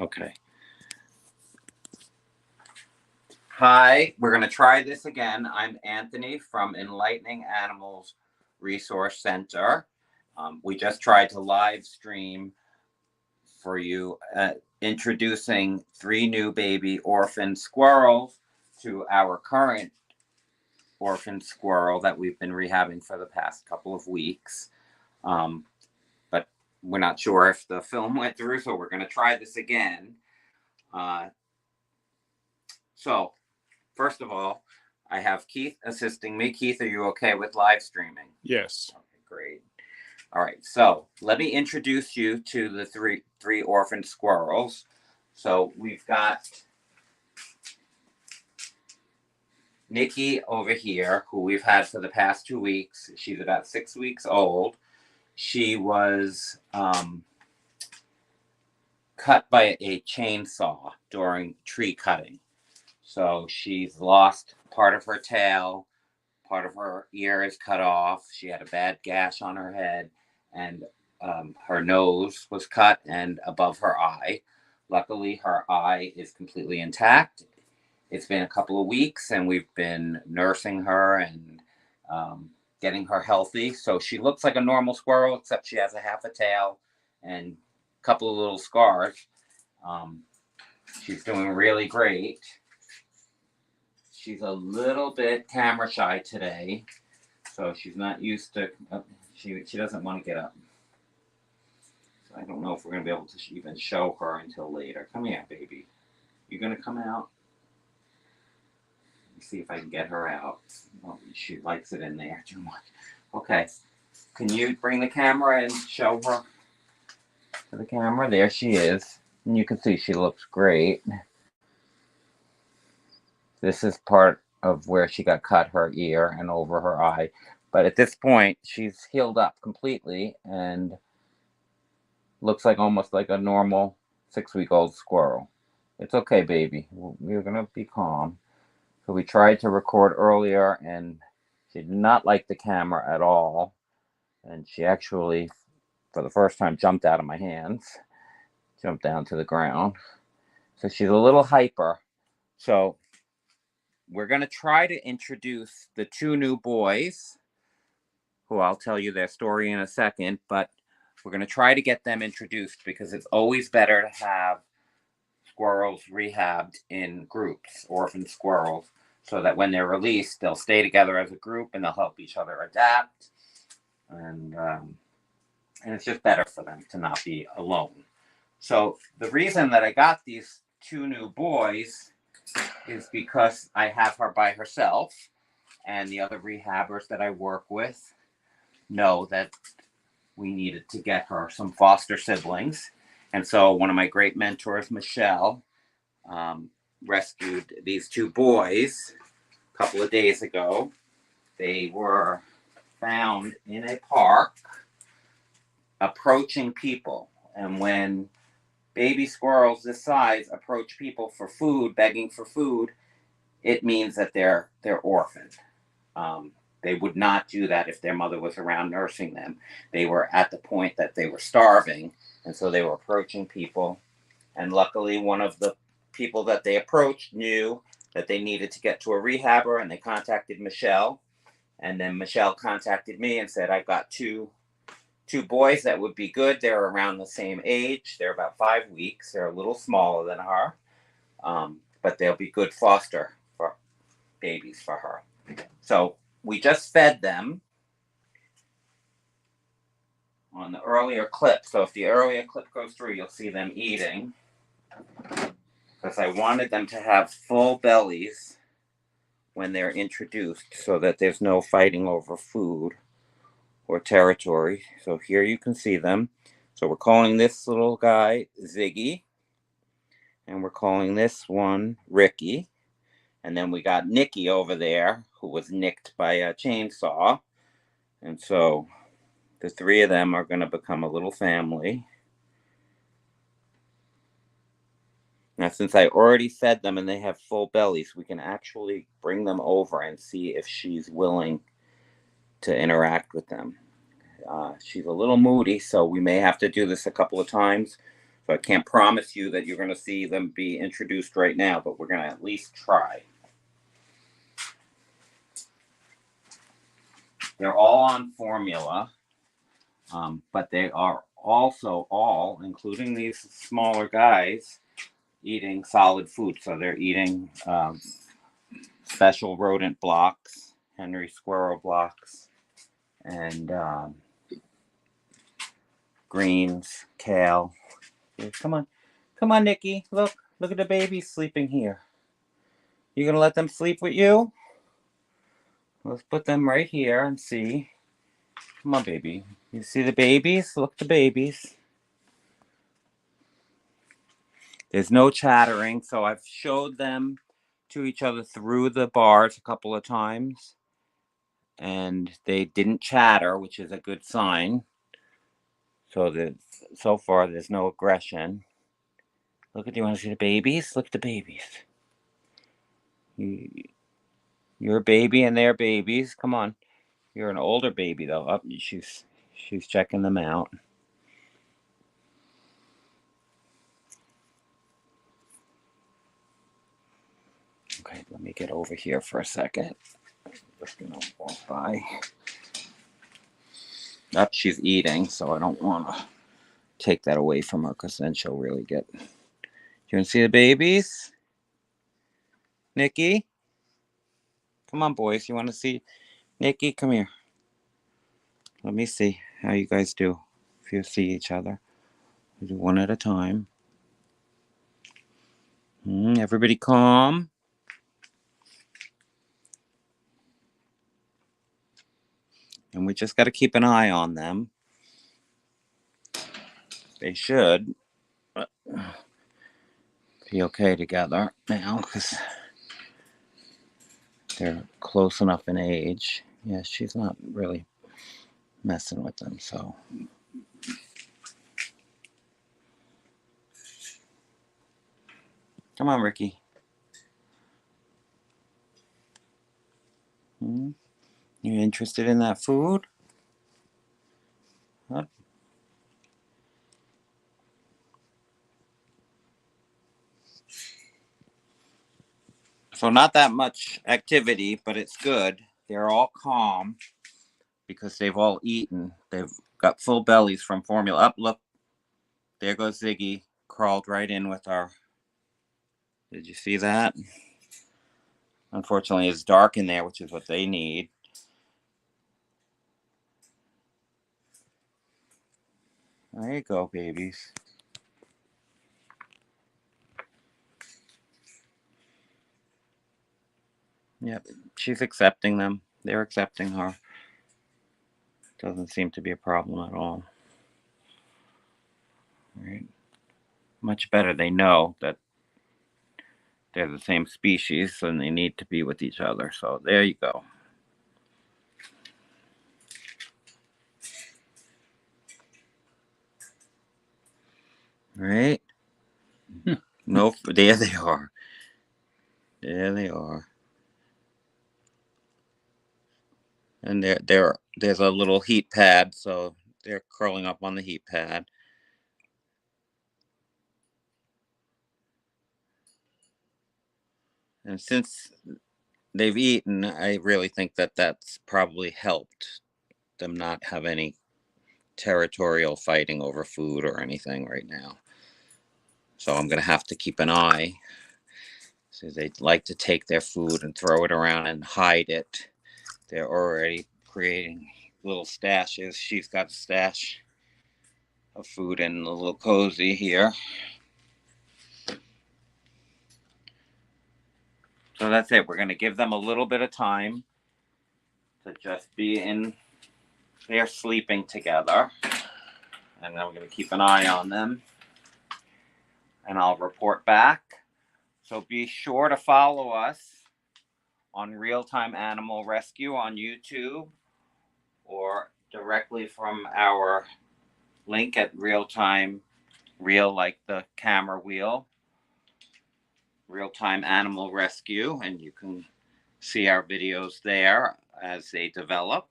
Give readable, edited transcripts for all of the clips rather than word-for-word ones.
Okay. Hi, we're going to try this again. I'm Anthony from Enlightening Animals Resource Center. We just tried to live stream for you, introducing 3 new baby orphan squirrels to our current orphan squirrel that we've been rehabbing for the past couple of weeks. But we're not sure if the film went through, so we're going to try this again. So, first of all, I have Keith assisting me. Keith, are you okay with live streaming? Yes. Okay, great. All right, so let me introduce you to the three orphan squirrels. So we've got Nicky over here, who we've had for the past 2 weeks. She's about 6 weeks old. She was cut by a chainsaw during tree cutting. So she's lost part of her tail, part of her ear is cut off. She had a bad gash on her head, and her nose was cut and above her eye. Luckily, her eye is completely intact. It's been a couple of weeks, and we've been nursing her and getting her healthy. So she looks like a normal squirrel, except she has a half a tail and a couple of little scars. She's doing really great. She's a little bit camera shy today, so she's not used to, she doesn't want to get up. So I don't know if we're going to be able to even show her until later. Come here, baby. You going to come out? Let me see if I can get her out. Oh, she likes it in there too much. Okay. Can you bring the camera and show her to the camera? There she is. And you can see she looks great. This is part of where she got cut, her ear and over her eye. But at this point, she's healed up completely and looks like almost like a normal 6-week-old squirrel. It's okay, baby. We're going to be calm. So we tried to record earlier, and she did not like the camera at all. And she actually, for the first time, jumped out of my hands, jumped down to the ground. So she's a little hyper. So we're going to try to introduce the 2 new boys, who I'll tell you their story in a second, but we're going to try to get them introduced because it's always better to have squirrels rehabbed in groups, orphan squirrels, so that when they're released, they'll stay together as a group and they'll help each other adapt. And it's just better for them to not be alone. So the reason that I got these 2 new boys is because I have her by herself, and the other rehabbers that I work with know that we needed to get her some foster siblings. And so one of my great mentors, Michelle, rescued these 2 boys a couple of days ago. They were found in a park approaching people. And when baby squirrels this size approach people for food, begging for food, it means that they're orphaned. They would not do that if their mother was around nursing them. They were at the point that they were starving, and so they were approaching people. And luckily, one of the people that they approached knew that they needed to get to a rehabber, and they contacted Michelle. And then Michelle contacted me and said, I've got two boys that would be good. They're around the same age. They're about 5 weeks. They're a little smaller than her, but they'll be good foster for babies for her. So we just fed them on the earlier clip. So if the earlier clip goes through, you'll see them eating, because I wanted them to have full bellies when they're introduced so that there's no fighting over food or territory. So here you can see them. So we're calling this little guy Ziggy, and we're calling this one Ricky. And then we got Nicky over there, who was nicked by a chainsaw. And so the 3 of them are going to become a little family. Now, since I already fed them and they have full bellies, we can actually bring them over and see if she's willing to interact with them. She's a little moody, so we may have to do this a couple of times So I can't promise you that you're going to see them be introduced right now, but we're going to at least try. They're all on formula, but they are also all, including these smaller guys, eating solid food. So they're eating special rodent blocks, Henry squirrel blocks, and greens, kale. Here, come on, Nicky. Look at the babies sleeping here. You gonna let them sleep with you? Let's put them right here and see. Come on, baby. You see the babies? Look at the babies. There's no chattering, so I've showed them to each other through the bars a couple of times, and they didn't chatter, which is a good sign. So far there's no aggression. Look at, you want to see the babies? Look at the babies. You're a baby and they're babies. Come on. You're an older baby though. Up, she's checking them out. Okay, let me get over here for a second. Just gonna walk by. Up, she's eating, so I don't want to take that away from her because then she'll really get. You want to see the babies? Nicky? Come on, boys. You want to see Nicky? Come here. Let me see how you guys do. If you see each other, we do one at a time. Everybody calm. And we just got to keep an eye on them. They should be okay together now because they're close enough in age. Yeah, she's not really messing with them, so. Come on, Ricky. You interested in that food? Huh? So not that much activity, but it's good. They're all calm because they've all eaten. They've got full bellies from formula. Up, look. There goes Ziggy. Crawled right in with our. Did you see that? Unfortunately, it's dark in there, which is what they need. There you go, babies. Yep, she's accepting them. They're accepting her. Doesn't seem to be a problem at all. Right? Much better. They know that they're the same species and they need to be with each other. So there you go. Right? No, there they are. There they are. And there's a little heat pad, so they're curling up on the heat pad. And since they've eaten, I really think that that's probably helped them not have any territorial fighting over food or anything right now. So I'm going to have to keep an eye. So they like to take their food and throw it around and hide it. They're already creating little stashes. She's got a stash of food in the little cozy here. So that's it. We're going to give them a little bit of time to just be in. They're sleeping together. And then we're going to keep an eye on them. And I'll report back. So be sure to follow us on Real Time Animal Rescue on YouTube or directly from our link at Real Time, real like the camera wheel, Real Time Animal Rescue, and you can see our videos there as they develop.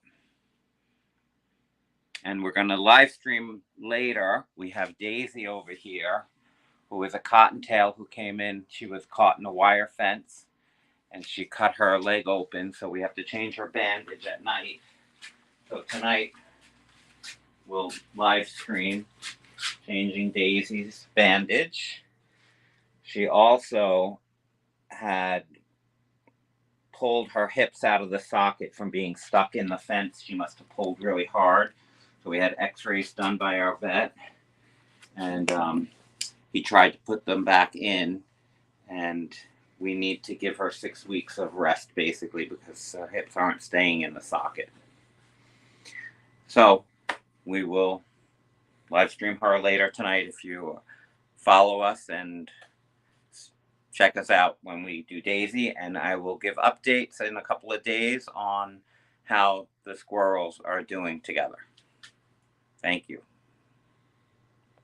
And we're going to live stream later. We have Daisy over here, who is a cottontail who came in. She was caught in a wire fence and she cut her leg open, so we have to change her bandage at night. So tonight we'll live stream changing Daisy's bandage. She also had pulled her hips out of the socket from being stuck in the fence. She must have pulled really hard. So we had x-rays done by our vet, and he tried to put them back in, and we need to give her 6 weeks of rest, basically, because her hips aren't staying in the socket. So we will live stream her later tonight if you follow us and check us out when we do Daisy, and I will give updates in a couple of days on how the squirrels are doing together. Thank you.